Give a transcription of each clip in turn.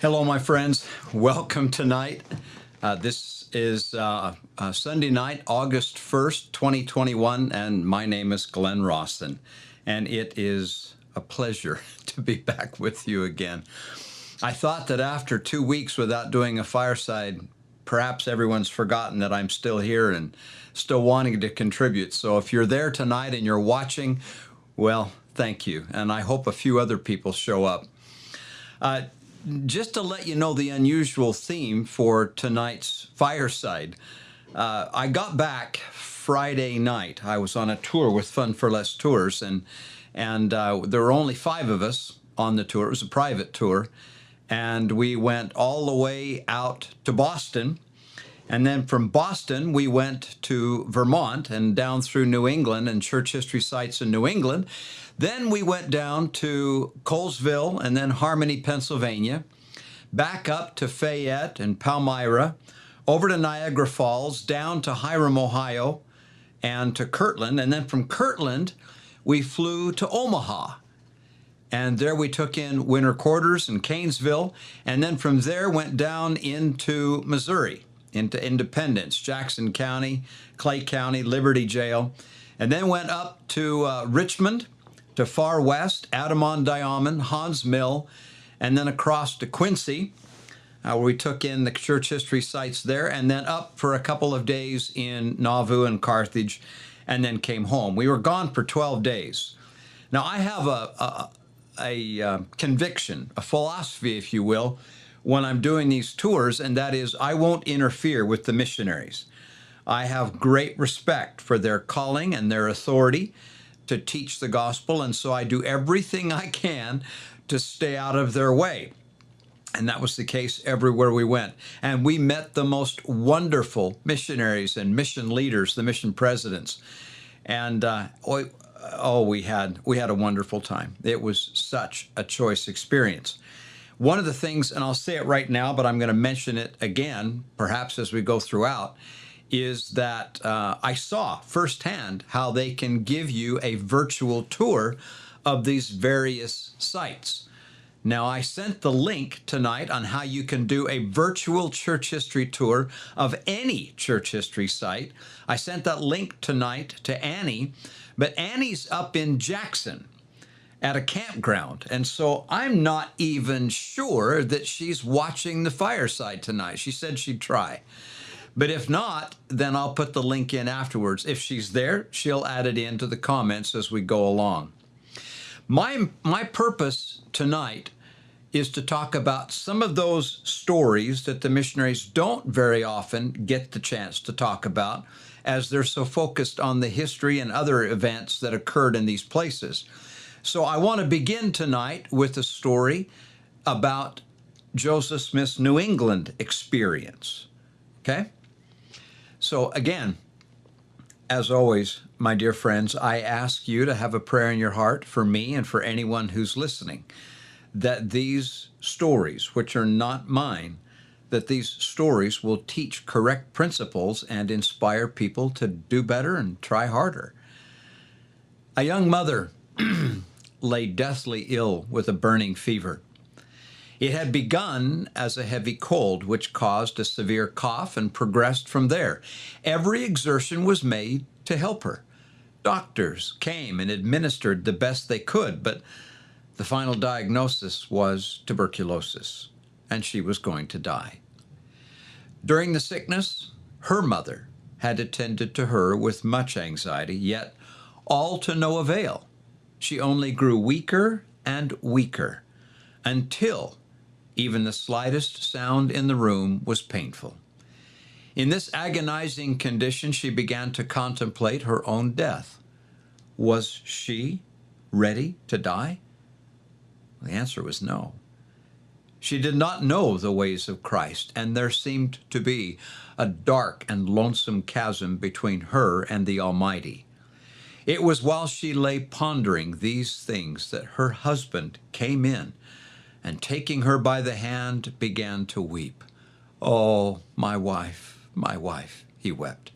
Hello, my friends. Welcome tonight. This is Sunday night, August 1st, 2021, and my name is Glenn Rawson, and it is a pleasure to be back with you again. I thought that after 2 weeks without doing a fireside, perhaps everyone's forgotten that I'm still here and still wanting to contribute. So if you're there tonight and you're watching, well, thank you, and I hope a few other people show up. Just to let you know the unusual theme for tonight's fireside, I got back Friday night. I was on a tour with Fun for Less Tours, and there were only 5 of us on the tour. It was a private tour, and we went all the way out to Boston, and then from Boston we went to Vermont and down through New England and church history sites in New England. Then we went down to Colesville and then Harmony, Pennsylvania, back up to Fayette and Palmyra, over to Niagara Falls, down to Hiram, Ohio, and to Kirtland. And then from Kirtland, we flew to Omaha. And there we took in winter quarters in Canesville. And then from there went down into Missouri, into Independence, Jackson County, Clay County, Liberty Jail. And then went up to Richmond, to Far West, Adamon-Diamond, Hans Mill, and then across to Quincy, where we took in the church history sites there, and then up for a couple of days in Nauvoo and Carthage, and then came home. We were gone for 12 days. Now, I have a conviction, a philosophy, if you will, when I'm doing these tours, and that is I won't interfere with the missionaries. I have great respect for their calling and their authority to teach the gospel, and so I do everything I can to stay out of their way. And that was the case everywhere we went. And we met the most wonderful missionaries and mission leaders, the mission presidents. And we had a wonderful time. It was such a choice experience. One of the things, and I'll say it right now, but I'm going to mention it again, perhaps as we go throughout, is that I saw firsthand how they can give you a virtual tour of these various sites. Now, I sent the link tonight on how you can do a virtual church history tour of any church history site. I sent that link tonight to Annie, but Annie's up in Jackson at a campground, and so I'm not even sure that she's watching the fireside tonight. She said she'd try. But if not, then I'll put the link in afterwards. If she's there, she'll add it into the comments as we go along. My purpose tonight is to talk about some of those stories that the missionaries don't very often get the chance to talk about, as they're so focused on the history and other events that occurred in these places. So I want to begin tonight with a story about Joseph Smith's New England experience. Okay? So again, as always, my dear friends, I ask you to have a prayer in your heart for me and for anyone who's listening, that these stories, which are not mine, that these stories will teach correct principles and inspire people to do better and try harder. A young mother lay deathly ill with a burning fever. It had begun as a heavy cold, which caused a severe cough and progressed from there. Every exertion was made to help her. Doctors came and administered the best they could, but the final diagnosis was tuberculosis, and she was going to die. During the sickness, her mother had attended to her with much anxiety, yet all to no avail. She only grew weaker and weaker until even the slightest sound in the room was painful. In this agonizing condition, she began to contemplate her own death. Was she ready to die? The answer was no. She did not know the ways of Christ, and there seemed to be a dark and lonesome chasm between her and the Almighty. It was while she lay pondering these things that her husband came in and, taking her by the hand, began to weep. "Oh, my wife, he wept.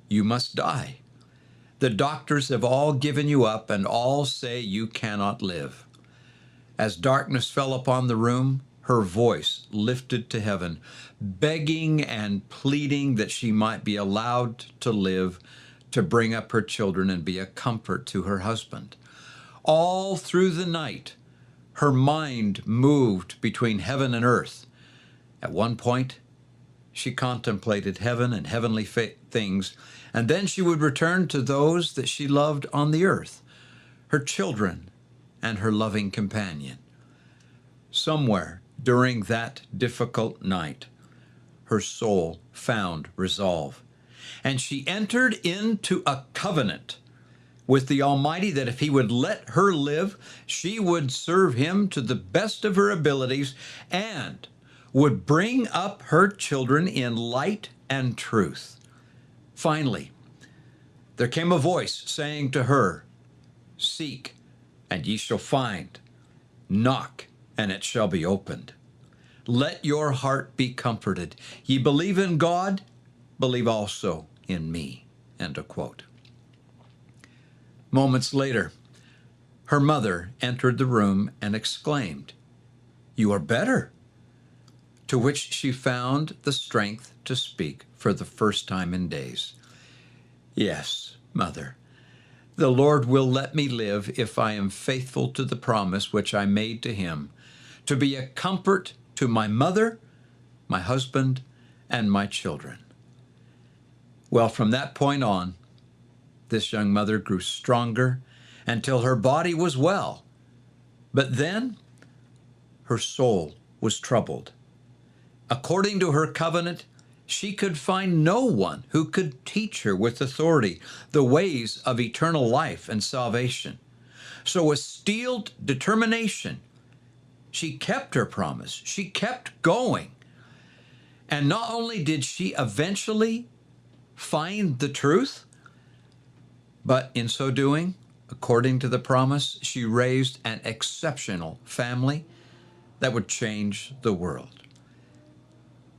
"You must die. The doctors have all given you up, and all say you cannot live." As darkness fell upon the room, her voice lifted to heaven, begging and pleading that she might be allowed to live, to bring up her children and be a comfort to her husband. All through the night, her mind moved between heaven and earth. At one point, she contemplated heaven and heavenly things, and then she would return to those that she loved on the earth, her children and her loving companion. Somewhere during that difficult night, her soul found resolve, and she entered into a covenant with the Almighty that if he would let her live, she would serve him to the best of her abilities and would bring up her children in light and truth. Finally, there came a voice saying to her, "Seek, and ye shall find. Knock, and it shall be opened. Let your heart be comforted. Ye believe in God, believe also in me." End of quote. Moments later, her mother entered the room and exclaimed, "You are better," to which she found the strength to speak for the first time in days. "Yes, Mother, the Lord will let me live if I am faithful to the promise which I made to him, to be a comfort to my mother, my husband, and my children." Well, from that point on, this young mother grew stronger until her body was well. But then her soul was troubled. According to her covenant, she could find no one who could teach her with authority the ways of eternal life and salvation. So with steeled determination, she kept her promise. She kept going. And not only did she eventually find the truth, but in so doing, according to the promise, she raised an exceptional family that would change the world.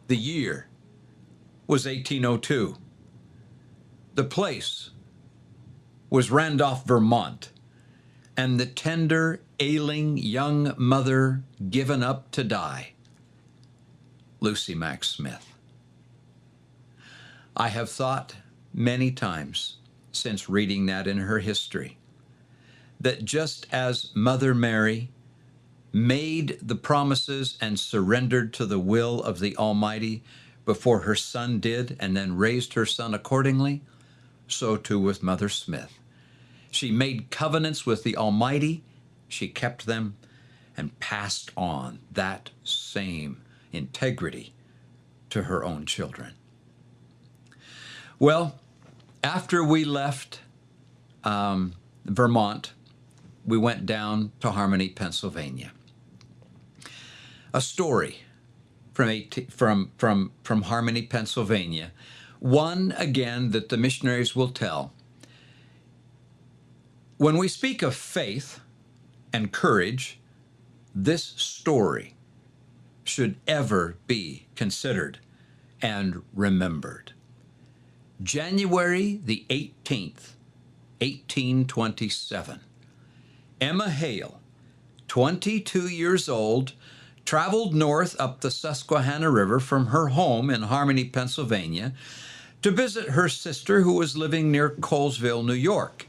The year was 1802. The place was Randolph, Vermont, and the tender, ailing young mother given up to die, Lucy Mack Smith. I have thought many times since reading that in her history, that just as Mother Mary made the promises and surrendered to the will of the Almighty before her son did, and then raised her son accordingly, so too with Mother Smith. She made covenants with the Almighty, she kept them, and passed on that same integrity to her own children. Well, after we left Vermont, we went down to Harmony, Pennsylvania. A story from Harmony, Pennsylvania, one again that the missionaries will tell. When we speak of faith and courage, this story should ever be considered and remembered. January the 18th, 1827, Emma Hale, 22 years old, traveled north up the Susquehanna River from her home in Harmony, Pennsylvania, to visit her sister who was living near Colesville, New York.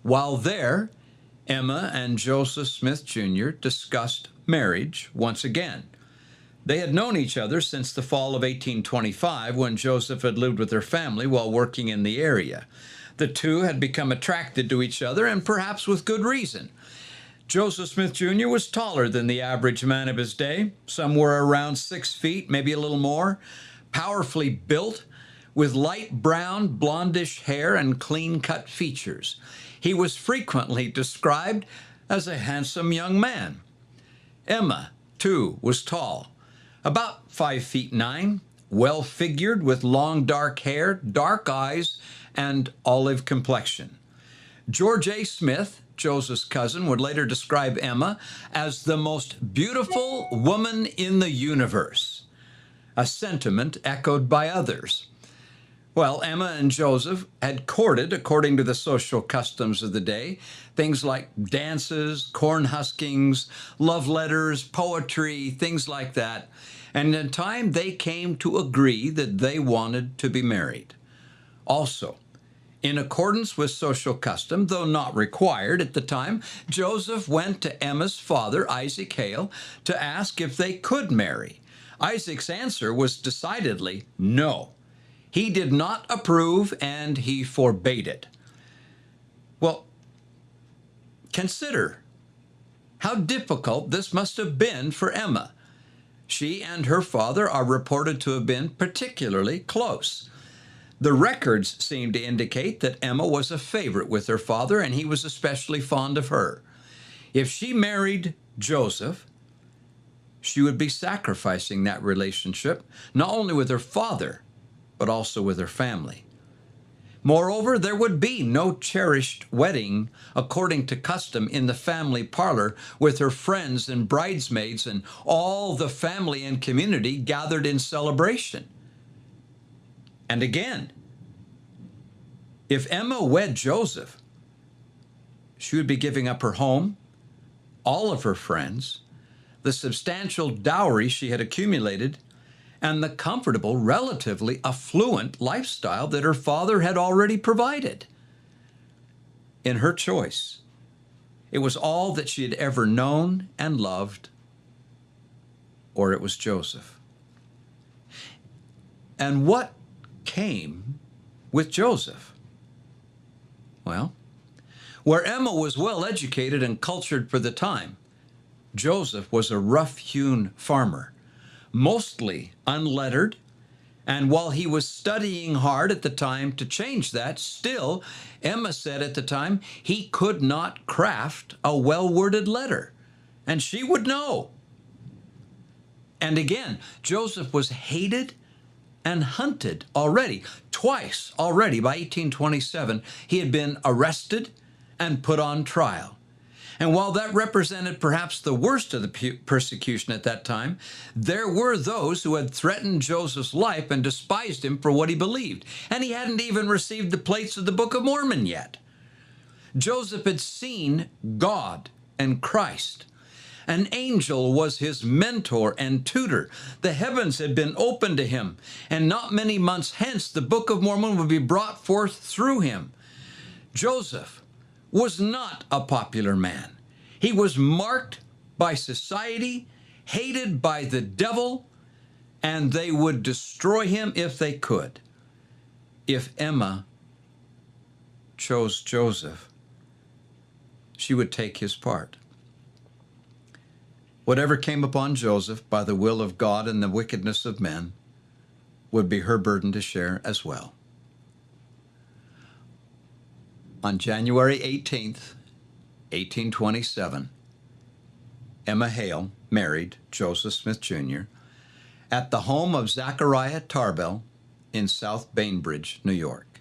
While there, Emma and Joseph Smith Jr. discussed marriage once again. They had known each other since the fall of 1825, when Joseph had lived with her family while working in the area. The two had become attracted to each other, and perhaps with good reason. Joseph Smith Jr. was taller than the average man of his day, somewhere around 6 feet, maybe a little more, powerfully built, with light brown, blondish hair and clean-cut features. He was frequently described as a handsome young man. Emma, too, was tall, about 5 feet 9, well-figured with long dark hair, dark eyes, and olive complexion. George A. Smith, Joseph's cousin, would later describe Emma as the most beautiful woman in the universe, a sentiment echoed by others. Well, Emma and Joseph had courted according to the social customs of the day, things like dances, corn huskings, love letters, poetry, things like that. And in time, they came to agree that they wanted to be married. Also, in accordance with social custom, though not required at the time, Joseph went to Emma's father, Isaac Hale, to ask if they could marry. Isaac's answer was decidedly no. He did not approve and he forbade it. Well, consider how difficult this must have been for Emma. She and her father are reported to have been particularly close. The records seem to indicate that Emma was a favorite with her father, and he was especially fond of her. If she married Joseph, she would be sacrificing that relationship, not only with her father, but also with her family. Moreover, there would be no cherished wedding according to custom in the family parlor with her friends and bridesmaids and all the family and community gathered in celebration. And again, if Emma wed Joseph, she would be giving up her home, all of her friends, the substantial dowry she had accumulated, and the comfortable, relatively affluent lifestyle that her father had already provided. In her choice, it was all that she had ever known and loved, or it was Joseph. And what came with Joseph? Well, where Emma was well educated and cultured for the time, Joseph was a rough-hewn farmer, mostly unlettered, and while he was studying hard at the time to change that, still, Emma said at the time, he could not craft a well-worded letter, and she would know. And again, Joseph was hated and hunted already. Twice already by 1827, he had been arrested and put on trial. And while that represented perhaps the worst of the persecution at that time, there were those who had threatened Joseph's life and despised him for what he believed. And he hadn't even received the plates of the Book of Mormon yet. Joseph had seen God and Christ. An angel was his mentor and tutor. The heavens had been opened to him, and not many months hence the Book of Mormon would be brought forth through him. Joseph was not a popular man. He was marked by society, hated by the devil, and they would destroy him if they could. If Emma chose Joseph, she would take his part. Whatever came upon Joseph by the will of God and the wickedness of men would be her burden to share as well. On January 18th, 1827, Emma Hale married Joseph Smith, Jr. at the home of Zachariah Tarbell in South Bainbridge, New York.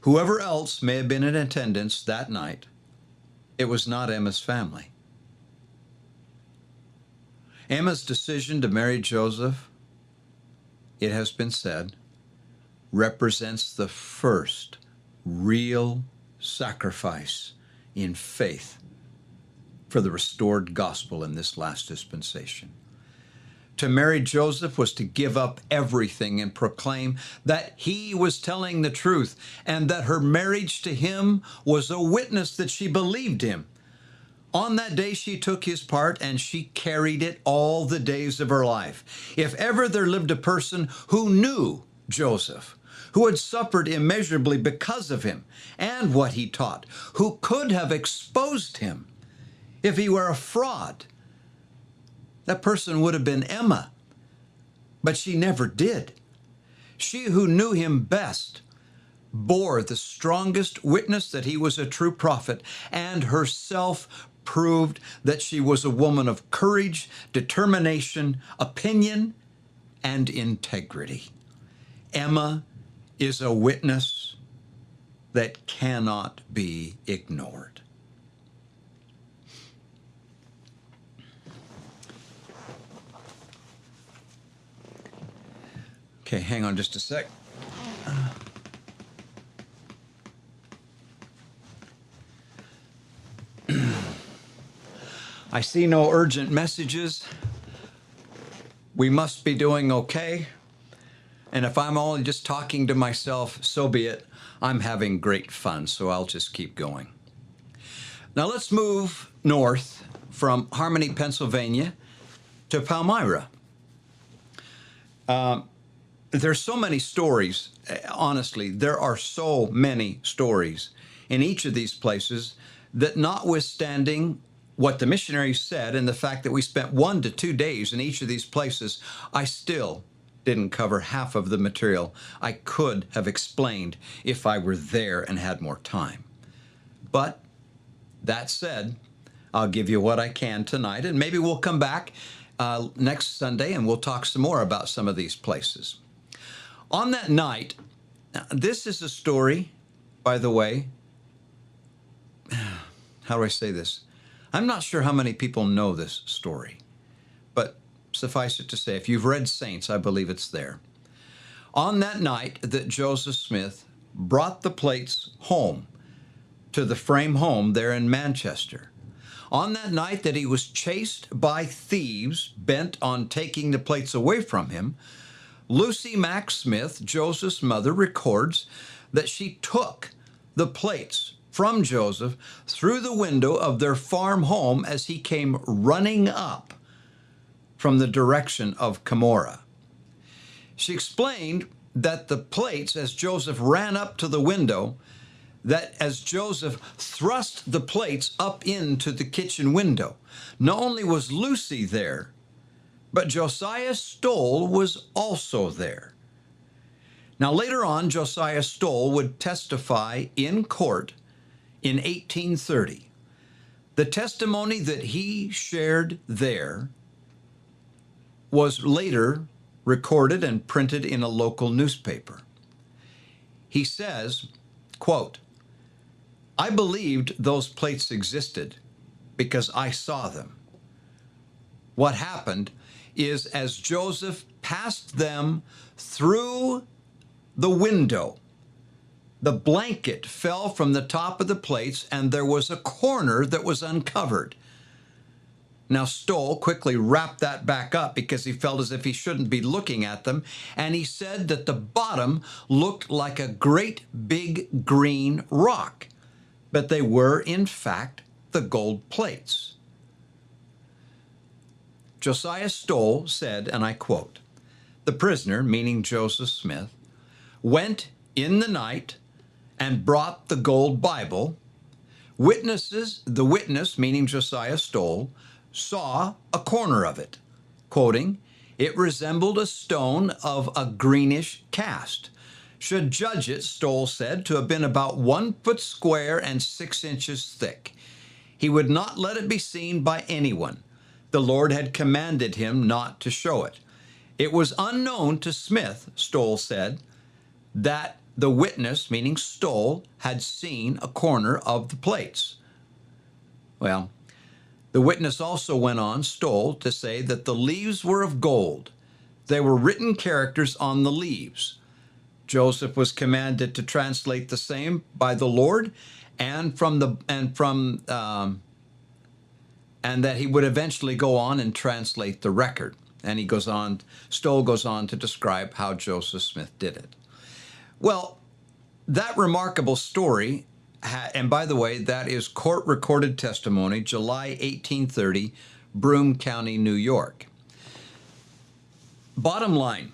Whoever else may have been in attendance that night, it was not Emma's family. Emma's decision to marry Joseph, it has been said, represents the first real sacrifice in faith for the restored gospel in this last dispensation. To marry Joseph was to give up everything and proclaim that he was telling the truth and that her marriage to him was a witness that she believed him. On that day, she took his part and she carried it all the days of her life. If ever there lived a person who knew Joseph, who had suffered immeasurably because of him and what he taught, who could have exposed him if he were a fraud, that person would have been Emma. But she never did. She who knew him best bore the strongest witness that he was a true prophet, and herself proved that she was a woman of courage, determination, opinion, and integrity. Emma is a witness that cannot be ignored. Okay, hang on just a sec. I see no urgent messages. We must be doing okay. And if I'm only just talking to myself, so be it. I'm having great fun, so I'll just keep going. Now let's move north from Harmony, Pennsylvania to Palmyra. There's so many stories. Honestly, there are so many stories in each of these places that, notwithstanding what the missionaries said and the fact that we spent 1 to 2 days in each of these places, I still didn't cover half of the material I could have explained if I were there and had more time. But that said, I'll give you what I can tonight, and maybe we'll come back next Sunday and we'll talk some more about some of these places. On that night, this is a story, by the way, how do I say this? I'm not sure how many people know this story, but suffice it to say, if you've read Saints, I believe it's there. On that night that Joseph Smith brought the plates home to the frame home there in Manchester, on that night that he was chased by thieves bent on taking the plates away from him, Lucy Mack Smith, Joseph's mother, records that she took the plates from Joseph through the window of their farm home as he came running up from the direction of Cumorah. She explained that the plates, as Joseph ran up to the window, that as Joseph thrust the plates up into the kitchen window, not only was Lucy there, but Josiah Stoll was also there. Now later on, Josiah Stoll would testify in court in 1830. The testimony that he shared there was later recorded and printed in a local newspaper. He says, quote, "I believed those plates existed because I saw them. What happened is as Joseph passed them through the window, the blanket fell from the top of the plates and there was a corner that was uncovered. Now Stoll quickly wrapped that back up because he felt as if he shouldn't be looking at them, and he said that the bottom looked like a great big green rock, but they were in fact the gold plates." Josiah Stoll said, and I quote, "The prisoner," meaning Joseph Smith, "went in the night and brought the gold Bible. The witness, meaning Josiah Stoll, saw a corner of it," quoting, "It resembled a stone of a greenish cast. Should judge it," Stoll said, "to have been about 1 foot square and 6 inches thick. He would not let it be seen by anyone. The Lord had commanded him not to show it. It was unknown to Smith," Stoll said, "that the witness," meaning Stoll, "had seen a corner of the plates." Well, the witness also went on, Stoll, to say that the leaves were of gold. There were written characters on the leaves. Joseph was commanded to translate the same by the Lord, and that he would eventually go on and translate the record. And Stoll goes on to describe how Joseph Smith did it. Well, that remarkable story, and by the way, that is court-recorded testimony, July 1830, Broome County, New York. Bottom line,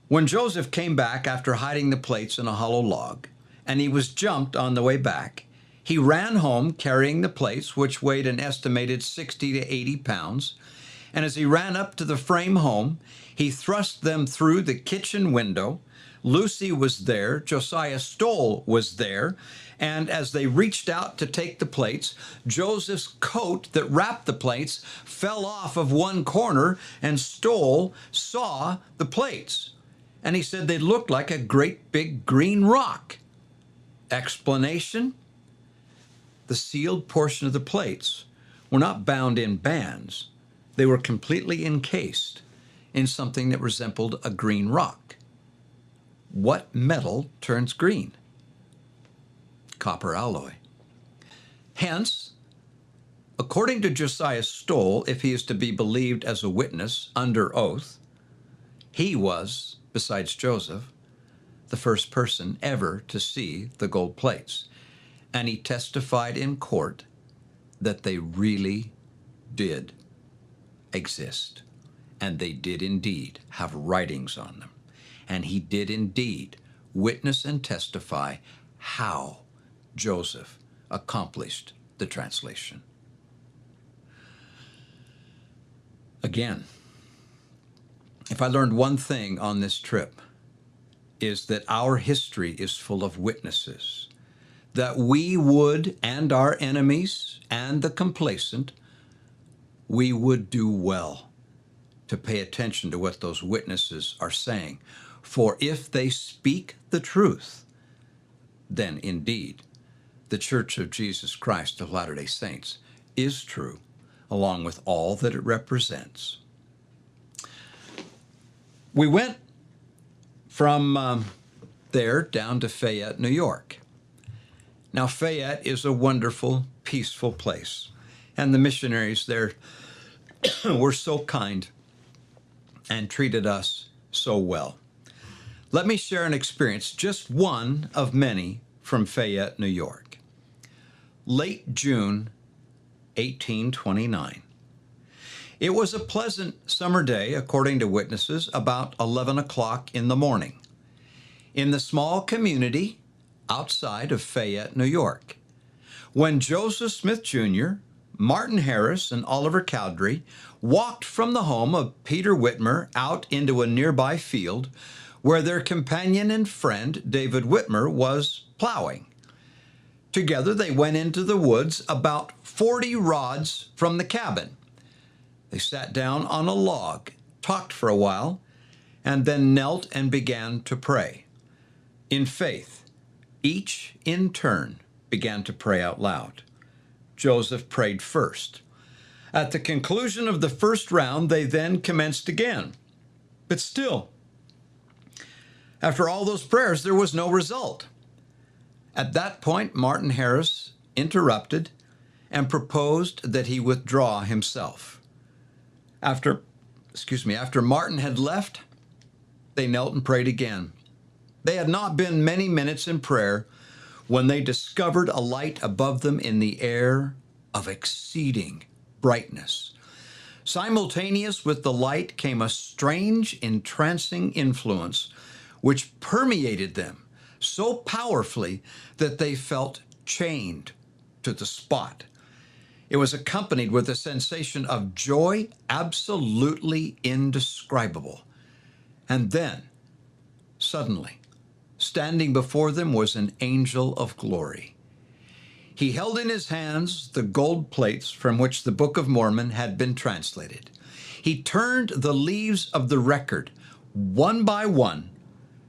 when Joseph came back after hiding the plates in a hollow log, and he was jumped on the way back, he ran home carrying the plates, which weighed an estimated 60 to 80 pounds, and as he ran up to the frame home, he thrust them through the kitchen window. Lucy was there, Josiah Stoll was there, and as they reached out to take the plates, Joseph's coat that wrapped the plates fell off of one corner, and Stoll saw the plates. And he said they looked like a great big green rock. Explanation? The sealed portion of the plates were not bound in bands. They were completely encased in something that resembled a green rock. What metal turns green? Copper alloy. Hence, according to Josiah Stoll, if he is to be believed as a witness under oath, he was, besides Joseph, the first person ever to see the gold plates. And he testified in court that they really did exist. And they did indeed have writings on them. And he did indeed witness and testify how Joseph accomplished the translation. Again, if I learned one thing on this trip, is that our history is full of witnesses, that we would, and our enemies and the complacent, we would do well to pay attention to what those witnesses are saying. For if they speak the truth, then indeed the Church of Jesus Christ of Latter-day Saints is true, along with all that it represents. We went from there down to Fayette, New York. Now, Fayette is a wonderful, peaceful place, and the missionaries there were so kind and treated us so well. Let me share an experience, just one of many, from Fayette, New York. Late June 1829. It was a pleasant summer day, according to witnesses, about 11 o'clock in the morning, in the small community outside of Fayette, New York, when Joseph Smith Jr., Martin Harris, and Oliver Cowdery walked from the home of Peter Whitmer out into a nearby field where their companion and friend, David Whitmer, was plowing. Together they went into the woods about 40 rods from the cabin. They sat down on a log, talked for a while, and then knelt and began to pray. In faith, each in turn began to pray out loud. Joseph prayed first. At the conclusion of the first round, they then commenced again. But still, after all those prayers, there was no result. At that point, Martin Harris interrupted and proposed that he withdraw himself. After Martin had left, they knelt and prayed again. They had not been many minutes in prayer when they discovered a light above them in the air of exceeding brightness. Simultaneous with the light came a strange, entrancing influence which permeated them so powerfully that they felt chained to the spot. It was accompanied with a sensation of joy absolutely indescribable. And then, suddenly, standing before them was an angel of glory. He held in his hands the gold plates from which the Book of Mormon had been translated. He turned the leaves of the record one by one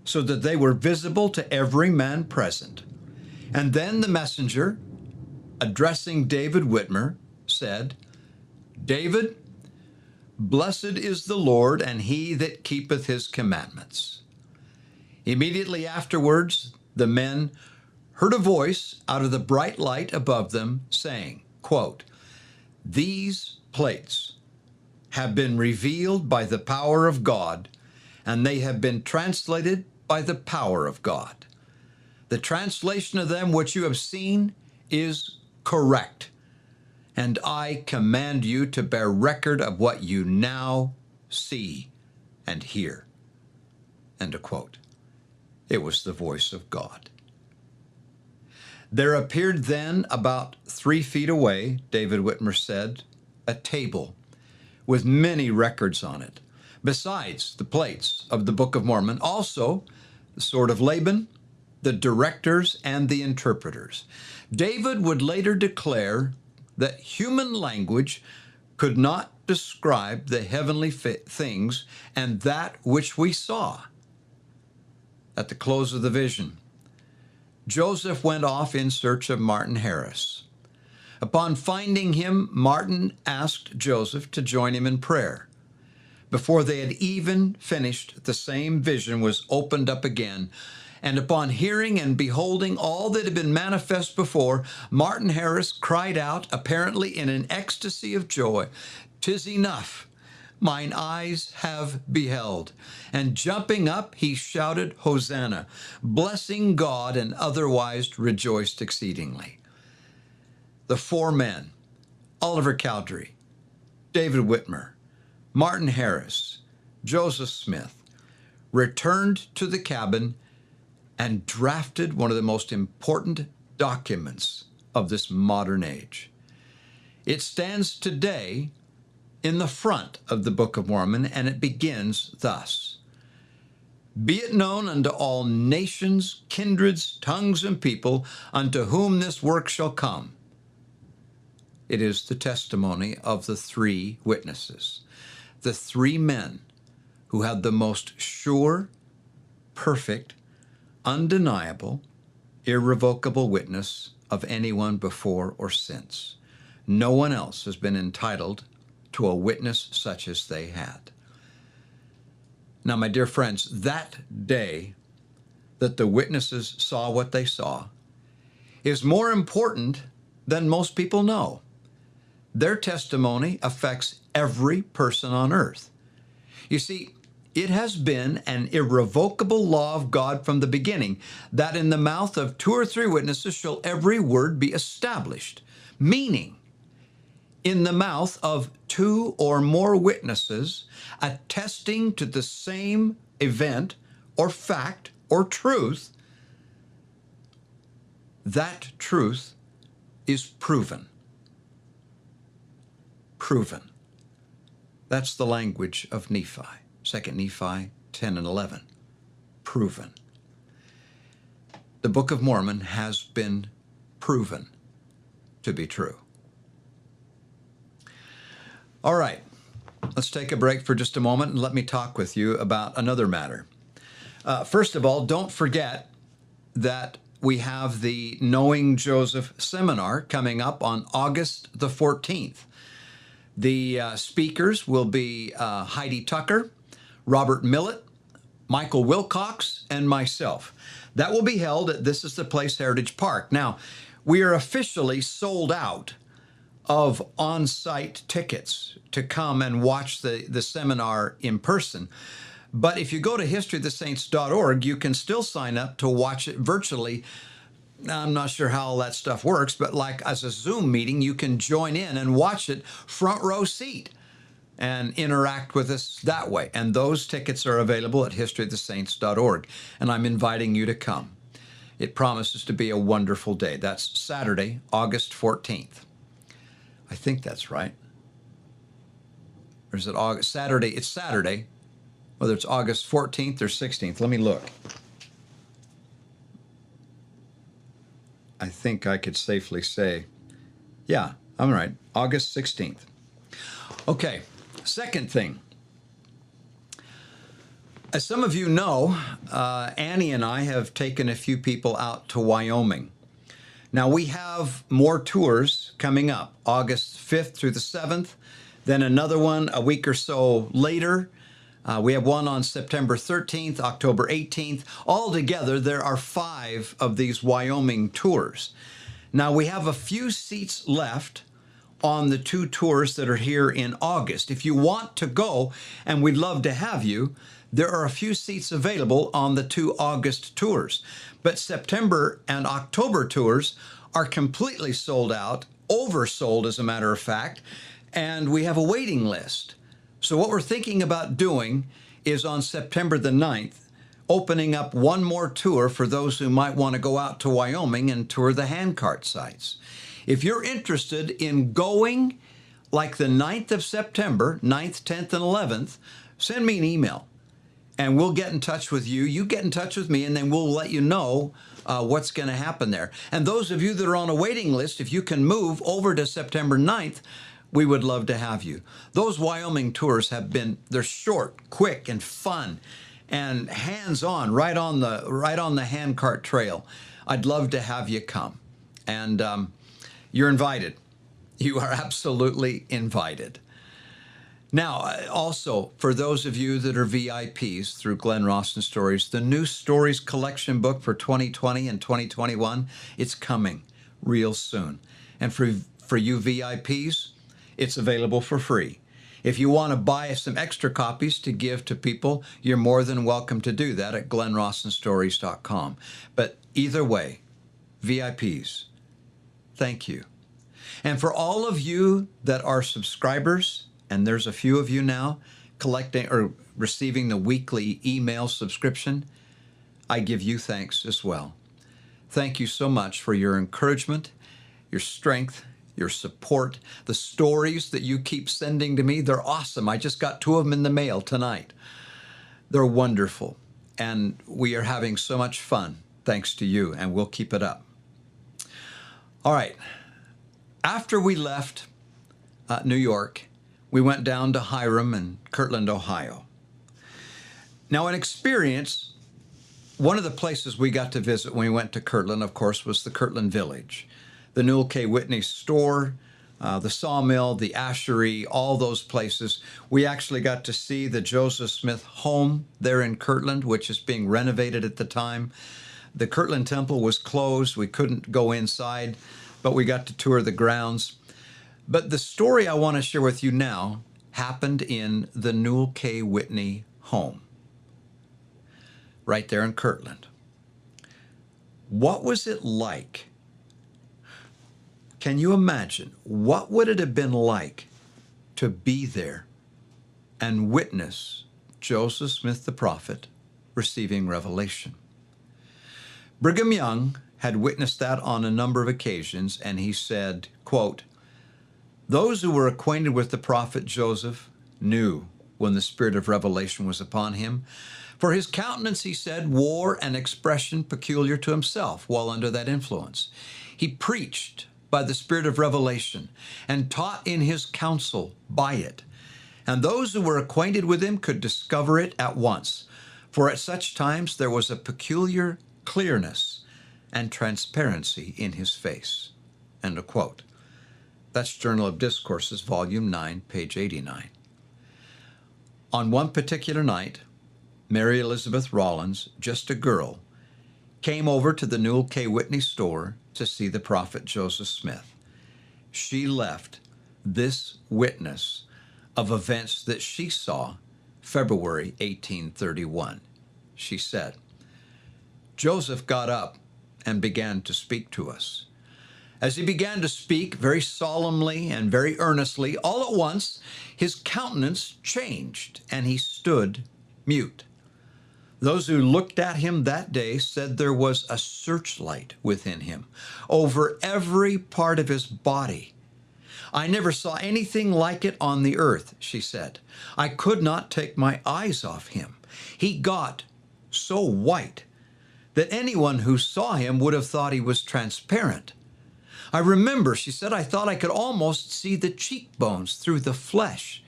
so that they were visible to every man present. And then the messenger, addressing David Whitmer, said, "David, blessed is the Lord, and he that keepeth his commandments." Immediately afterwards, the men heard a voice out of the bright light above them saying, quote, "These plates have been revealed by the power of God, and they have been translated by the power of God. The translation of them which you have seen is correct, and I command you to bear record of what you now see and hear." End of quote. It was the voice of God. There appeared then, about 3 feet away, David Whitmer said, a table with many records on it, besides the plates of the Book of Mormon, also the sword of Laban, the directors, and the interpreters. David would later declare that human language could not describe the heavenly things and that which we saw. At the close of the vision, Joseph went off in search of Martin Harris. Upon finding him, Martin asked Joseph to join him in prayer. Before they had even finished, the same vision was opened up again. And upon hearing and beholding all that had been manifest before, Martin Harris cried out, apparently in an ecstasy of joy, "'Tis enough, mine eyes have beheld." And jumping up, he shouted, "Hosanna," blessing God, and otherwise rejoiced exceedingly. The four men, Oliver Cowdery, David Whitmer, Martin Harris, Joseph Smith, returned to the cabin and drafted one of the most important documents of this modern age. It stands today in the front of the Book of Mormon, and it begins thus: "Be it known unto all nations, kindreds, tongues, and people, unto whom this work shall come." It is the testimony of the three witnesses, the three men who had the most sure, perfect, undeniable, irrevocable witness of anyone before or since. No one else has been entitled to a witness such as they had. Now, my dear friends, that day that the witnesses saw what they saw is more important than most people know. Their testimony affects every person on earth. You see, it has been an irrevocable law of God from the beginning that in the mouth of two or three witnesses shall every word be established, meaning in the mouth of two or more witnesses attesting to the same event or fact or truth, that truth is proven. Proven. That's the language of Nephi, 2 Nephi 10 and 11. Proven. The Book of Mormon has been proven to be true. All right, let's take a break for just a moment and let me talk with you about another matter. First of all, don't forget that we have the Knowing Joseph seminar coming up on August the 14th. The speakers will be Heidi Tucker, Robert Millett, Michael Wilcox, and myself. That will be held at This Is the Place Heritage Park. Now, we are officially sold out of on-site tickets to come and watch the seminar in person. But if you go to historyofthesaints.org, you can still sign up to watch it virtually. Now, I'm not sure how all that stuff works, but like as a Zoom meeting, you can join in and watch it front row seat and interact with us that way. And those tickets are available at historyofthesaints.org. And I'm inviting you to come. It promises to be a wonderful day. That's Saturday, August 14th. I think that's right. Or is it August? Saturday? It's Saturday, whether it's August 14th or 16th. Let me look. I think I could safely say, yeah, I'm right, August 16th. Okay, second thing. As some of you know, Annie and I have taken a few people out to Wyoming. Now, we have more tours coming up, August 5th through the 7th, then another one a week or so later. We have one on September 13th, October 18th. Altogether, there are 5 of these Wyoming tours. Now, we have a few seats left on the 2 tours that are here in August. If you want to go, and we'd love to have you, there are a few seats available on the 2 August tours. But September and October tours are completely sold out, oversold as a matter of fact, and we have a waiting list. So what we're thinking about doing is on September the 9th, opening up one more tour for those who might want to go out to Wyoming and tour the handcart sites. If you're interested in going like the 9th of September, 9th, 10th, and 11th, send me an email and we'll get in touch with you. You get in touch with me and then we'll let you know what's going to happen there. And those of you that are on a waiting list, if you can move over to September 9th, we would love to have you. Those Wyoming tours they're short, quick, and fun, and hands-on, right on the handcart trail. I'd love to have you come. And you're invited. You are absolutely invited. Now, also, for those of you that are VIPs through Glenn Rawson Stories, the new Stories collection book for 2020 and 2021, it's coming real soon. And for you VIPs, it's available for free. If you want to buy some extra copies to give to people, you're more than welcome to do that at glennrawsonstories.com. But either way, VIPs, thank you. And for all of you that are subscribers, and there's a few of you now collecting or receiving the weekly email subscription, I give you thanks as well. Thank you so much for your encouragement, your strength, your support, the stories that you keep sending to me. They're awesome. I just got 2 of them in the mail tonight. They're wonderful. And we are having so much fun thanks to you, and we'll keep it up. All right. After we left New York, we went down to Hiram and Kirtland, Ohio. Now, in experience, one of the places we got to visit when we went to Kirtland, of course, was the Kirtland Village. The Newell K. Whitney store, the sawmill, the ashery, all those places. We actually got to see the Joseph Smith home there in Kirtland, which is being renovated at the time. The Kirtland Temple was closed. We couldn't go inside, but we got to tour the grounds. But the story I want to share with you now happened in the Newell K. Whitney home, right there in Kirtland. What was it like? Can you imagine? What would it have been like to be there and witness Joseph Smith the prophet receiving revelation? Brigham Young had witnessed that on a number of occasions, and he said, quote, "Those who were acquainted with the prophet Joseph knew when the spirit of revelation was upon him. For his countenance, he said, wore an expression peculiar to himself while under that influence. He preached by the spirit of revelation and taught in his counsel by it. And those who were acquainted with him could discover it at once. For at such times there was a peculiar clearness and transparency in his face." End of quote. That's Journal of Discourses, Volume 9, page 89. On one particular night, Mary Elizabeth Rawlins, just a girl, came over to the Newell K. Whitney store to see the prophet Joseph Smith. She left this witness of events that she saw February 1831. She said, "Joseph got up and began to speak to us. As he began to speak very solemnly and very earnestly, all at once his countenance changed and he stood mute. Those who looked at him that day said there was a searchlight within him over every part of his body. I never saw anything like it on the earth," she said. "I could not take my eyes off him. He got so white that anyone who saw him would have thought he was transparent. I remember," she said, "I thought I could almost see the cheekbones through the flesh.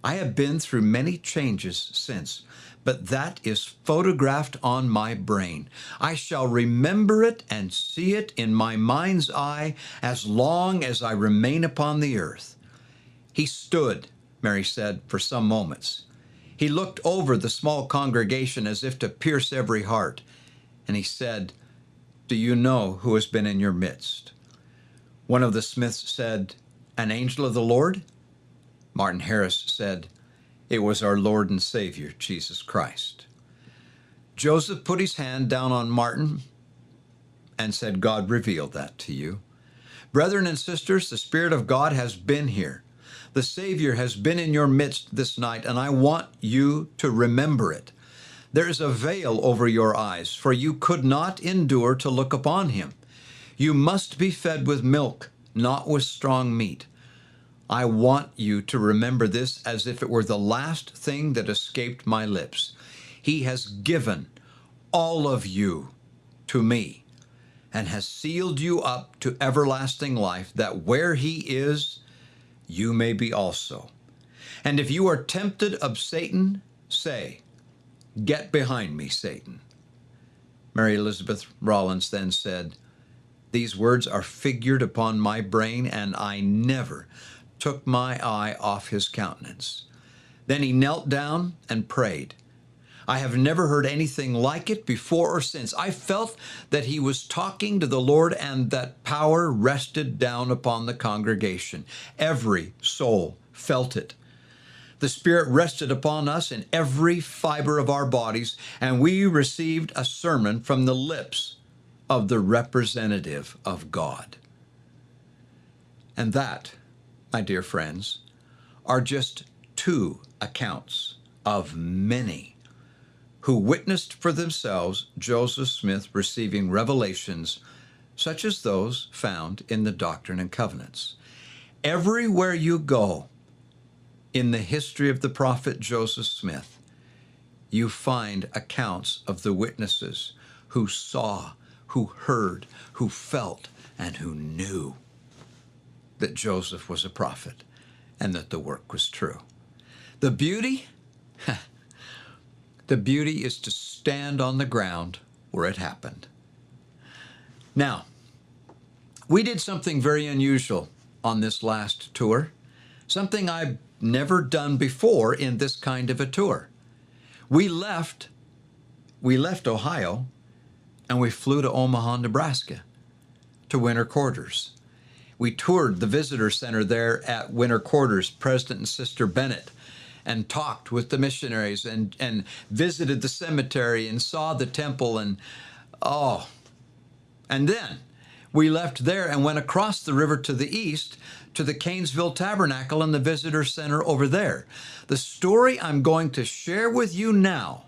I have been through many changes since, but that is photographed on my brain. I shall remember it and see it in my mind's eye as long as I remain upon the earth." He stood, Mary said, for some moments. He looked over the small congregation as if to pierce every heart, and he said, "Do you know who has been in your midst?" One of the Smiths said, "An angel of the Lord?" Martin Harris said, "It was our Lord and Savior, Jesus Christ." Joseph put his hand down on Martin and said, "God revealed that to you. Brethren and sisters, the Spirit of God has been here. The Savior has been in your midst this night, and I want you to remember it. There is a veil over your eyes, for you could not endure to look upon him. You must be fed with milk, not with strong meat. I want you to remember this as if it were the last thing that escaped my lips. He has given all of you to me and has sealed you up to everlasting life, that where he is, you may be also. And if you are tempted of Satan, say, 'Get behind me, Satan.'" Mary Elizabeth Rawlins then said, "These words are figured upon my brain, and I never, took my eye off his countenance. Then he knelt down and prayed. I have never heard anything like it before or since. I felt that he was talking to the Lord and that power rested down upon the congregation. Every soul felt it. The Spirit rested upon us in every fiber of our bodies, and we received a sermon from the lips of the representative of God. And that, my dear friends, are just two accounts of many who witnessed for themselves Joseph Smith receiving revelations such as those found in the Doctrine and Covenants. Everywhere you go in the history of the prophet Joseph Smith, you find accounts of the witnesses who saw, who heard, who felt, and who knew that Joseph was a prophet and that the work was true. The beauty? The beauty is to stand on the ground where it happened. Now, we did something very unusual on this last tour, something I've never done before in this kind of a tour. We left Ohio and we flew to Omaha, Nebraska to winter quarters. We toured the visitor center there at winter quarters, President and Sister Bennett, and talked with the missionaries and visited the cemetery and saw the temple and then we left there and went across the river to the east to the Canesville Tabernacle and the visitor center over there. The story I'm going to share with you now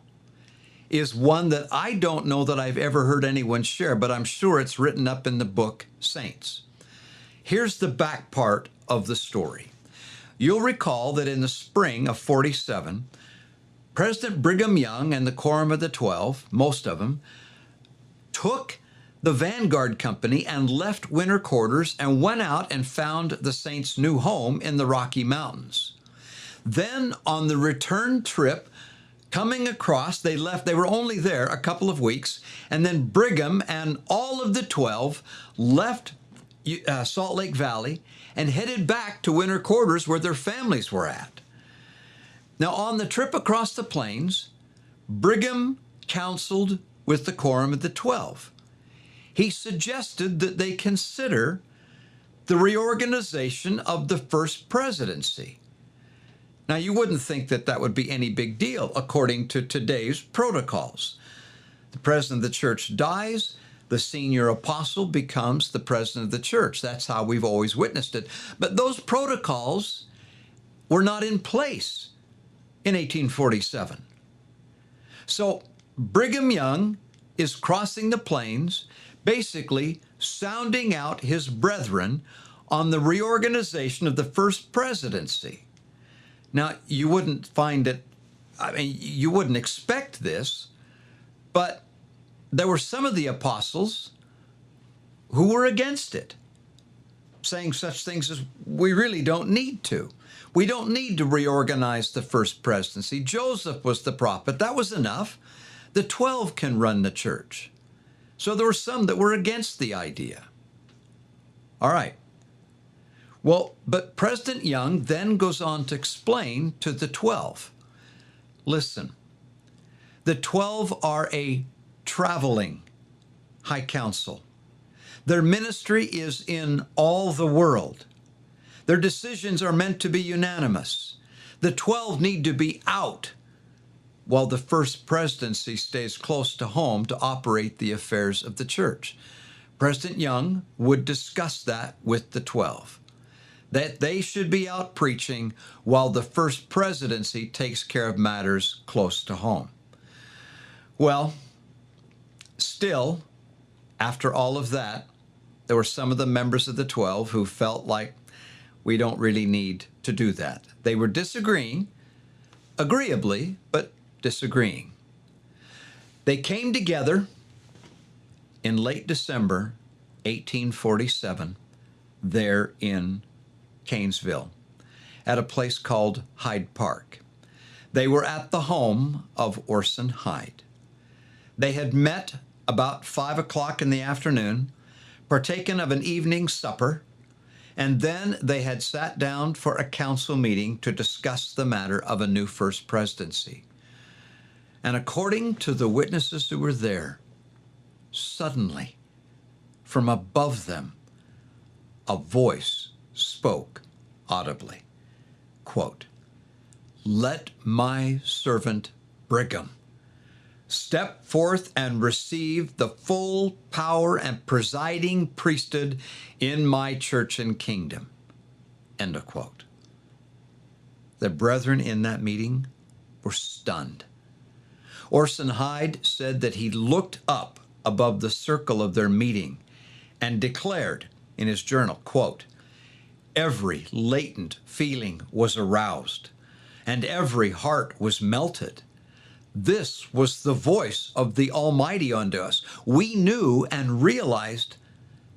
is one that I don't know that I've ever heard anyone share, but I'm sure it's written up in the book Saints. Here's the back part of the story. You'll recall that in the spring of 47, President Brigham Young and the Quorum of the 12, most of them, took the Vanguard Company and left winter quarters and went out and found the saints' new home in the Rocky Mountains. Then on the return trip, coming across, they were only there a couple of weeks, and then Brigham and all of the 12 left Salt Lake Valley and headed back to winter quarters where their families were at. Now, on the trip across the plains, Brigham counseled with the Quorum of the 12. He suggested that they consider the reorganization of the First Presidency. Now, you wouldn't think that that would be any big deal according to today's protocols. The president of the church dies, the senior apostle becomes the president of the church. That's how we've always witnessed it. But those protocols were not in place in 1847. So Brigham Young is crossing the plains, basically sounding out his brethren on the reorganization of the First Presidency. Now, you wouldn't find it, you wouldn't expect this, but there were some of the apostles who were against it, saying such things as, we really don't need to. We don't need to reorganize the First Presidency. Joseph was the prophet. That was enough. The 12 can run the church. So there were some that were against the idea. All right. Well, but President Young then goes on to explain to the 12, listen, the 12 are a traveling high council. Their ministry is in all the world. Their decisions are meant to be unanimous. The 12 need to be out while the First Presidency stays close to home to operate the affairs of the church. President Young would discuss that with the 12, that they should be out preaching while the First Presidency takes care of matters close to home. Well, still, after all of that, there were some of the members of the 12 who felt like we don't really need to do that. They were disagreeing, agreeably, but disagreeing. They came together in late December 1847 there in Canesville at a place called Hyde Park. They were at the home of Orson Hyde. They had met about 5 o'clock in the afternoon, partaken of an evening supper, And then they had sat down for a council meeting to discuss the matter of a new first presidency. And according to the witnesses who were there, suddenly, from above them, a voice spoke audibly, quote, "Let my servant Brigham step forth and receive the full power and presiding priesthood in my church and kingdom," end of quote. The brethren in that meeting were stunned. Orson Hyde said that he looked up above the circle of their meeting and declared in his journal, quote, "Every latent feeling was aroused, and every heart was melted. This was the voice of the Almighty unto us. We knew and realized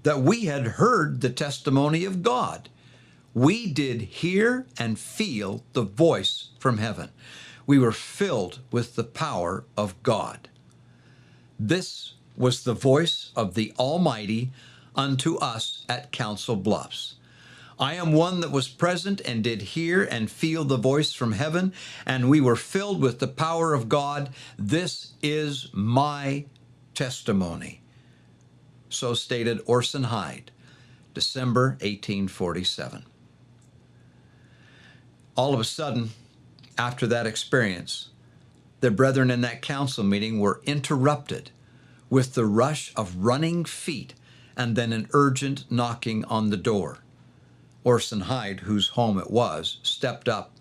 that we had heard the testimony of God. We did hear and feel the voice from heaven. We were filled with the power of God. This was the voice of the Almighty unto us at Council Bluffs. I am one that was present and did hear and feel the voice from heaven, and we were filled with the power of God. This is my testimony." So stated Orson Hyde, December 1847. All of a sudden, after that experience, the brethren in that council meeting were interrupted with the rush of running feet and then an urgent knocking on the door. Orson Hyde, whose home it was, stepped up,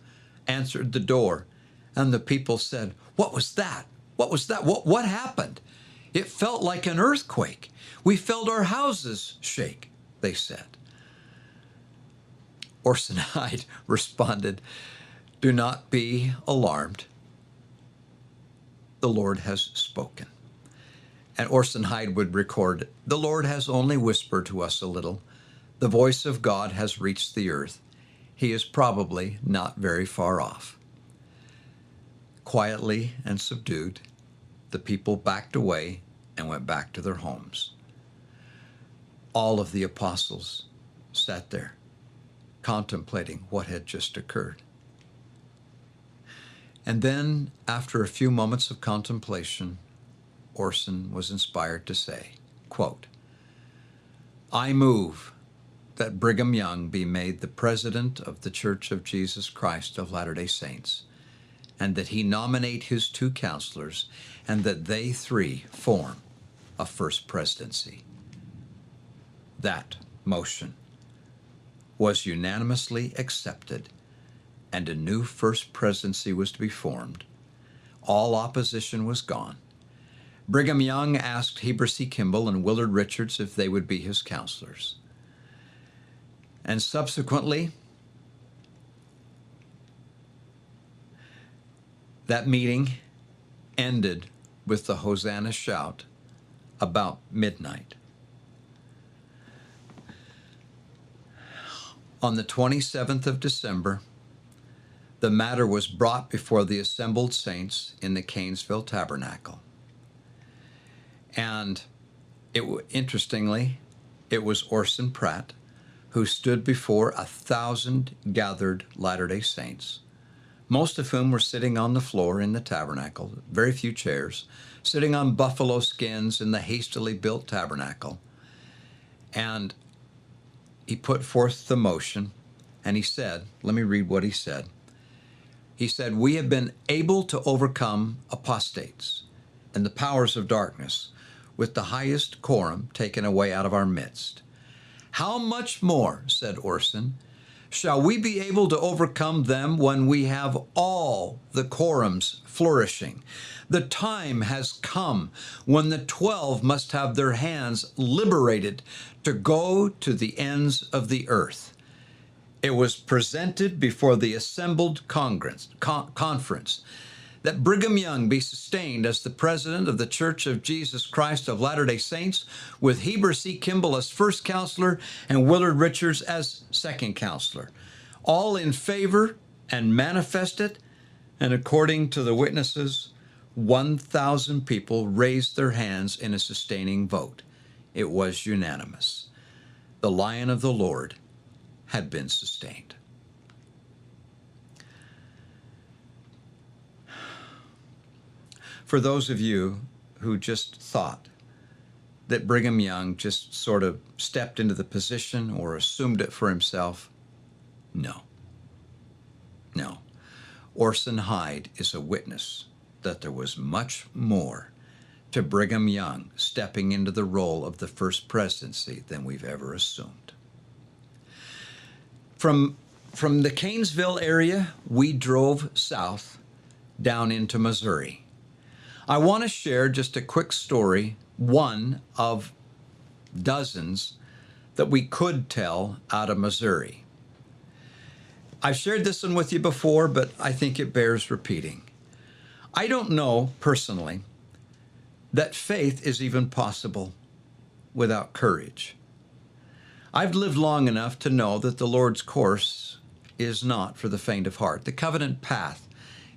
answered the door, and the people said, "What was that? What was that? What happened? It felt like an earthquake. We felt our houses shake," they said. Orson Hyde responded, "Do not be alarmed. The Lord has spoken." And Orson Hyde would record, "The Lord has only whispered to us a little. The voice of God has reached the earth. He is probably not very far off." Quietly and subdued, the people backed away and went back to their homes. All of the apostles sat there, contemplating what had just occurred. And then, after a few moments of contemplation, Orson was inspired to say, quote, "I move that Brigham Young be made the president of the Church of Jesus Christ of Latter-day Saints, and that he nominate his 2 counselors, and that they 3 form a first presidency." That motion was unanimously accepted, and a new first presidency was to be formed. All opposition was gone. Brigham Young asked Heber C. Kimball and Willard Richards if they would be his counselors. And subsequently, that meeting ended with the Hosanna shout about midnight. On the 27th of December, the matter was brought before the assembled saints in the Canesville Tabernacle. And interestingly, it was Orson Pratt who stood before 1,000 gathered Latter-day Saints, most of whom were sitting on the floor in the tabernacle, very few chairs, sitting on buffalo skins in the hastily built tabernacle. And he put forth the motion, and he said, let me read what he said. He said, "We have been able to overcome apostates and the powers of darkness with the highest quorum taken away out of our midst. How much more," said Orson, "shall we be able to overcome them when we have all the quorums flourishing? The time has come when the 12 must have their hands liberated to go to the ends of the earth." It was presented before the assembled conference that Brigham Young be sustained as the president of the Church of Jesus Christ of Latter-day Saints, with Heber C. Kimball as first counselor and Willard Richards as second counselor. All in favor and manifest it, and according to the witnesses, 1,000 people raised their hands in a sustaining vote. It was unanimous. The Lion of the Lord had been sustained. For those of you who just thought that Brigham Young just sort of stepped into the position or assumed it for himself, no. Orson Hyde is a witness that there was much more to Brigham Young stepping into the role of the first presidency than we've ever assumed. From the Canesville area, we drove south down into Missouri. I want to share just a quick story, one of dozens that we could tell out of Missouri. I've shared this one with you before, but I think it bears repeating. I don't know personally that faith is even possible without courage. I've lived long enough to know that the Lord's course is not for the faint of heart. The covenant path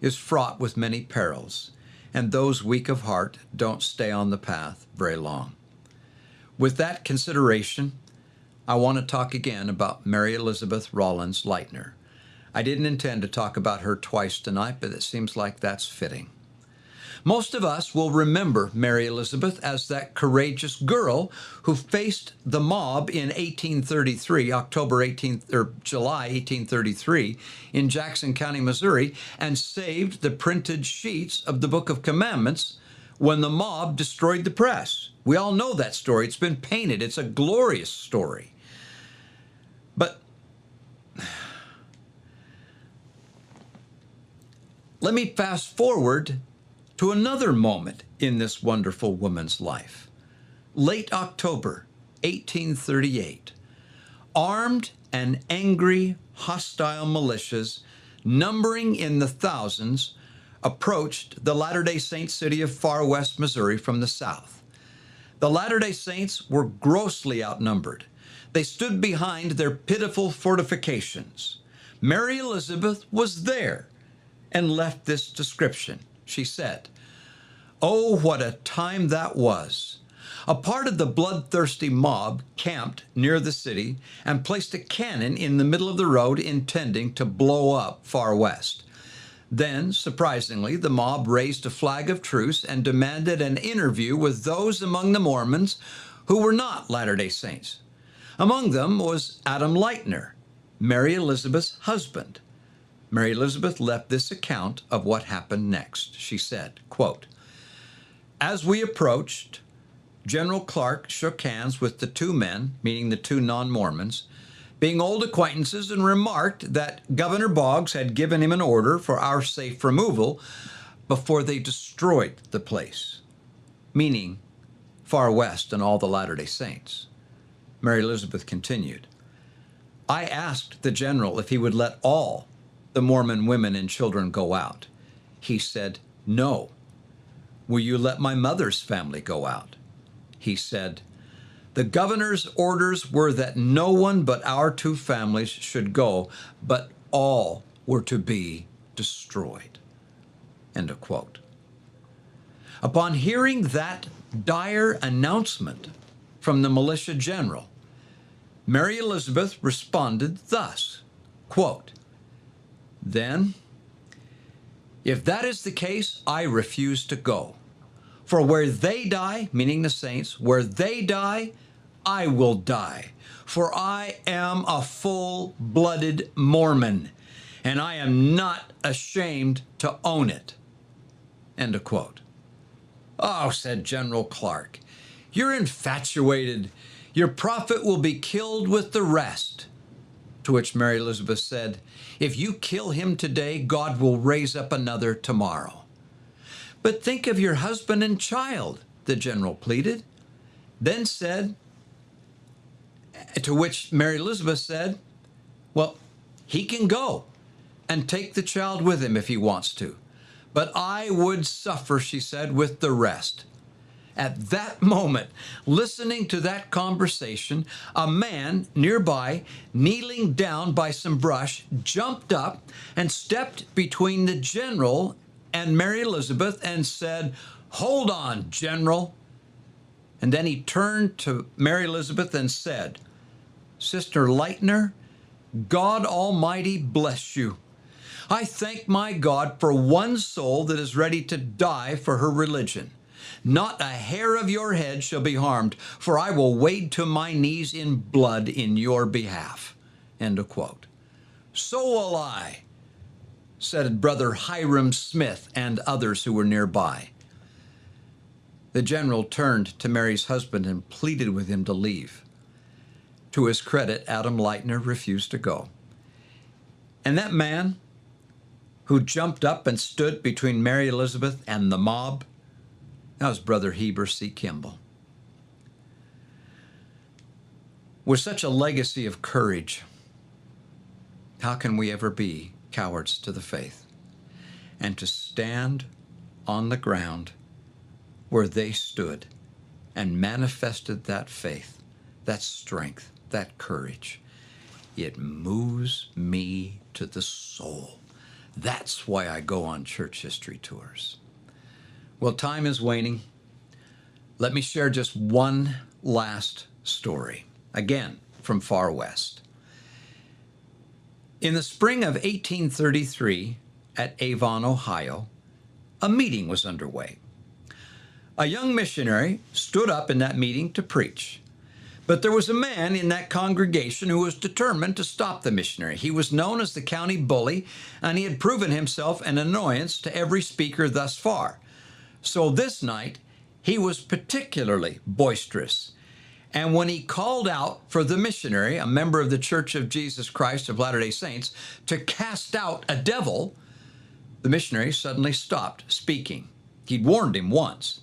is fraught with many perils, and those weak of heart don't stay on the path very long. With that consideration, I want to talk again about Mary Elizabeth Rawlins Lightner. I didn't intend to talk about her twice tonight, but it seems like that's fitting. Most of us will remember Mary Elizabeth as that courageous girl who faced the mob in 1833, July 1833, in Jackson County, Missouri, and saved the printed sheets of the Book of Commandments when the mob destroyed the press. We all know that story. It's been painted. It's a glorious story. But let me fast forward to another moment in this wonderful woman's life. Late October 1838, armed and angry hostile militias numbering in the thousands approached the Latter-day Saint city of Far West, Missouri from the south. The Latter-day Saints were grossly outnumbered. They stood behind their pitiful fortifications. Mary Elizabeth was there and left this description. She said, "Oh, what a time that was. A part of the bloodthirsty mob camped near the city and placed a cannon in the middle of the road intending to blow up Far West. Then, surprisingly, the mob raised a flag of truce and demanded an interview with those among the Mormons who were not Latter-day Saints. Among them was Adam Lightner, Mary Elizabeth's husband. Mary Elizabeth left this account of what happened next. She said, quote, "As we approached, General Clark shook hands with the two men," meaning the two non-Mormons, "being old acquaintances, and remarked that Governor Boggs had given him an order for our safe removal before they destroyed the place," meaning Far West and all the Latter-day Saints. Mary Elizabeth continued, "I asked the general if he would let all the Mormon women and children go out. He said, 'No.' 'Will you let my mother's family go out?' He said, 'The governor's orders were that no one but our two families should go, but all were to be destroyed." End of quote. Upon hearing that dire announcement from the militia general, Mary Elizabeth responded thus, quote, "Then, if that is the case, I refuse to go. For where they die," meaning the saints, "where they die, I will die. For I am a full-blooded Mormon, and I am not ashamed to own it." End of quote. "Oh," said General Clark, "you're infatuated. Your prophet will be killed with the rest." To which Mary Elizabeth said, "If you kill him today, God will raise up another tomorrow." "But think of your husband and child," the general pleaded. To which Mary Elizabeth said, "Well, he can go and take the child with him if he wants to. But I would suffer," she said, "with the rest." At that moment, listening to that conversation, a man nearby, kneeling down by some brush, jumped up and stepped between the general and Mary Elizabeth and said, "Hold on, General." And then he turned to Mary Elizabeth and said, "Sister Lightner, God Almighty bless you. I thank my God for one soul that is ready to die for her religion. Not a hair of your head shall be harmed, for I will wade to my knees in blood in your behalf." End of quote. "So will I," said Brother Hiram Smith and others who were nearby. The general turned to Mary's husband and pleaded with him to leave. To his credit, Adam Leitner refused to go. And that man who jumped up and stood between Mary Elizabeth and the mob, that was Brother Heber C. Kimball. With such a legacy of courage, how can we ever be cowards to the faith? And to stand on the ground where they stood and manifested that faith, that strength, that courage, it moves me to the soul. That's why I go on church history tours. Well, time is waning. Let me share just one last story, again from far west. In the spring of 1833 at Avon, Ohio, a meeting was underway. A young missionary stood up in that meeting to preach. But there was a man in that congregation who was determined to stop the missionary. He was known as the county bully, and he had proven himself an annoyance to every speaker thus far. So this night, he was particularly boisterous. And when he called out for the missionary, a member of the Church of Jesus Christ of Latter-day Saints, to cast out a devil, the missionary suddenly stopped speaking. He'd warned him once.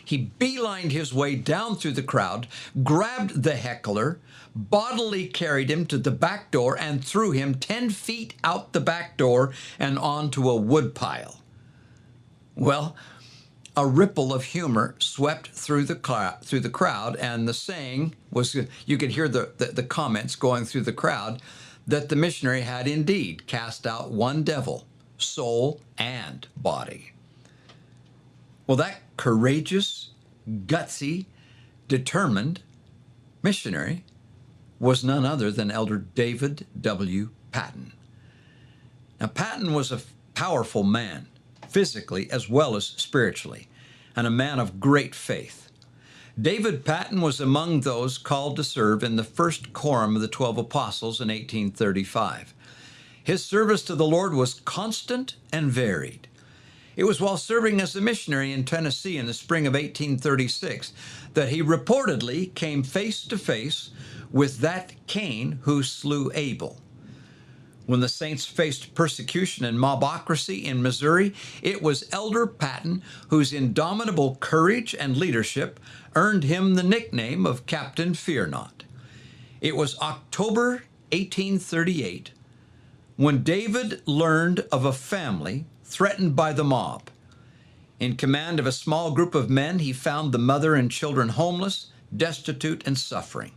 He beelined his way down through the crowd, grabbed the heckler, bodily carried him to the back door, and threw him 10 feet out the back door and onto a woodpile. Well, a ripple of humor swept through the crowd, and the saying was, you could hear the comments going through the crowd, that the missionary had indeed cast out one devil, soul and body. Well, that courageous, gutsy, determined missionary was none other than Elder David W. Patton. Now, Patton was a powerful man, physically as well as spiritually, and a man of great faith. David Patton was among those called to serve in the first quorum of the 12 apostles in 1835. His service to the Lord was constant and varied. It was while serving as a missionary in Tennessee in the spring of 1836 that he reportedly came face to face with that Cain who slew Abel. When the saints faced persecution and mobocracy in Missouri, it was Elder Patton whose indomitable courage and leadership earned him the nickname of Captain Fear Not. It was October 1838 when David learned of a family threatened by the mob. In command of a small group of men, he found the mother and children homeless, destitute, and suffering.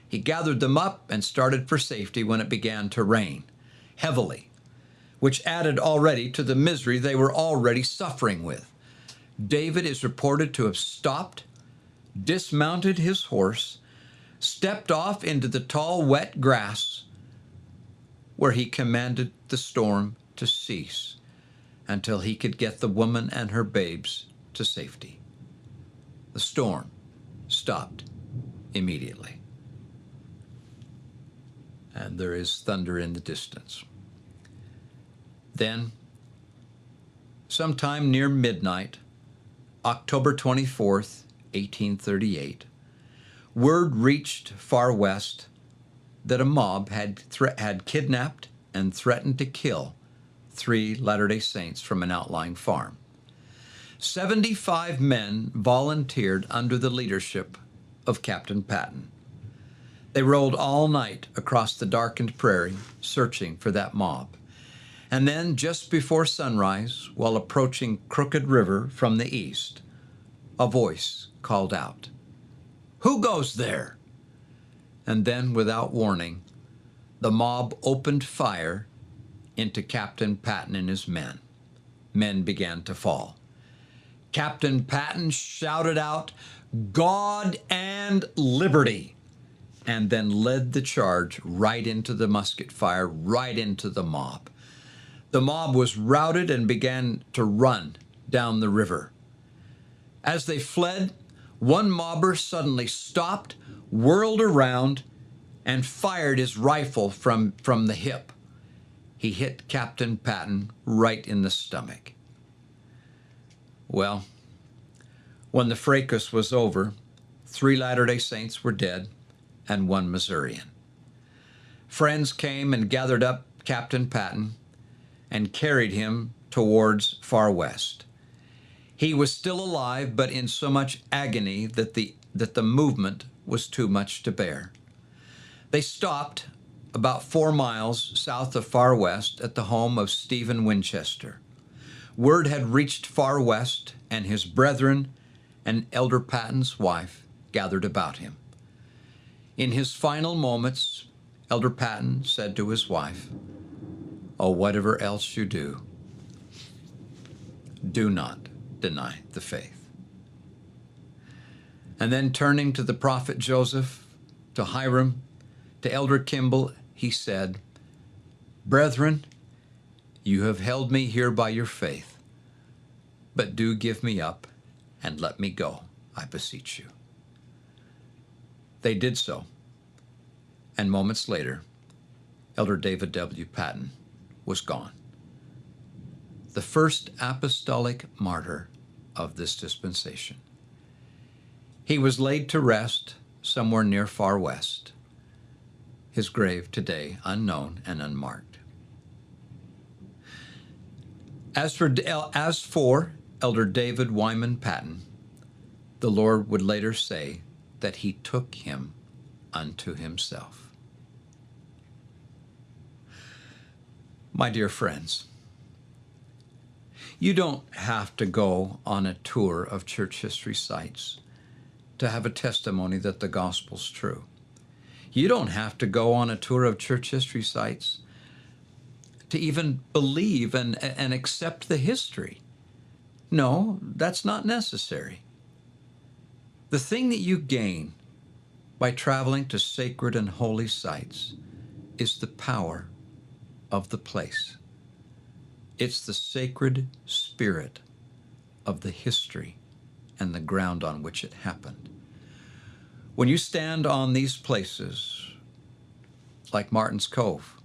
He gathered them up and started for safety when it began to rain heavily, which added already to the misery they were already suffering with. David is reported to have stopped, dismounted his horse, stepped off into the tall, wet grass, where he commanded the storm to cease until he could get the woman and her babes to safety. The storm stopped immediately. And there is thunder in the distance. Then, sometime near midnight, October 24th, 1838, word reached far west that a mob had kidnapped and threatened to kill 3 Latter-day Saints from an outlying farm. 75 men volunteered under the leadership of Captain Patton. They rode all night across the darkened prairie, searching for that mob. And then, just before sunrise, while approaching Crooked River from the east, a voice called out, "Who goes there?" And then, without warning, the mob opened fire into Captain Patton and his men. Men began to fall. Captain Patton shouted out, "God and liberty!" and then led the charge right into the musket fire, right into the mob. The mob was routed and began to run down the river. As they fled, one mobber suddenly stopped, whirled around, and fired his rifle from the hip. He hit Captain Patton right in the stomach. Well, when the fracas was over, 3 Latter-day Saints were dead and 1 Missourian. Friends came and gathered up Captain Patton and carried him towards Far West. He was still alive, but in so much agony that the movement was too much to bear. They stopped about 4 miles south of Far West at the home of Stephen Winchester. Word had reached Far West, and his brethren and Elder Patton's wife gathered about him. In his final moments, Elder Patton said to his wife, "Oh, whatever else you do, do not deny the faith." And then turning to the prophet Joseph, to Hiram, to Elder Kimball, he said, "Brethren, you have held me here by your faith, but do give me up and let me go, I beseech you." They did so, and moments later, Elder David W. Patton was gone, the first apostolic martyr of this dispensation. He was laid to rest somewhere near Far West, his grave today unknown and unmarked. As for Elder David Wyman Patton, the Lord would later say that he took him unto himself. My dear friends, you don't have to go on a tour of church history sites to have a testimony that the gospel's true. You don't have to go on a tour of church history sites to even believe and accept the history. No, that's not necessary. The thing that you gain by traveling to sacred and holy sites is the power of the place. It's the sacred spirit of the history and the ground on which it happened. When you stand on these places, like Martin's Cove,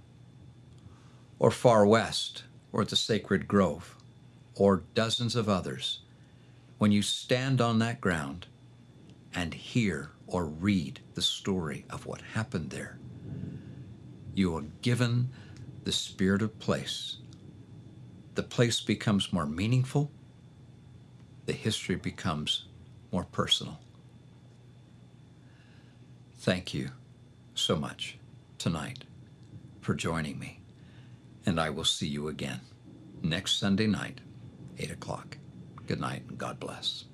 or Far West, or the Sacred Grove, or dozens of others, when you stand on that ground and hear or read the story of what happened there, you are given the spirit of place. The place becomes more meaningful. The history becomes more personal. Thank you so much tonight for joining me, and I will see you again next Sunday night, 8 o'clock. Good night and God bless.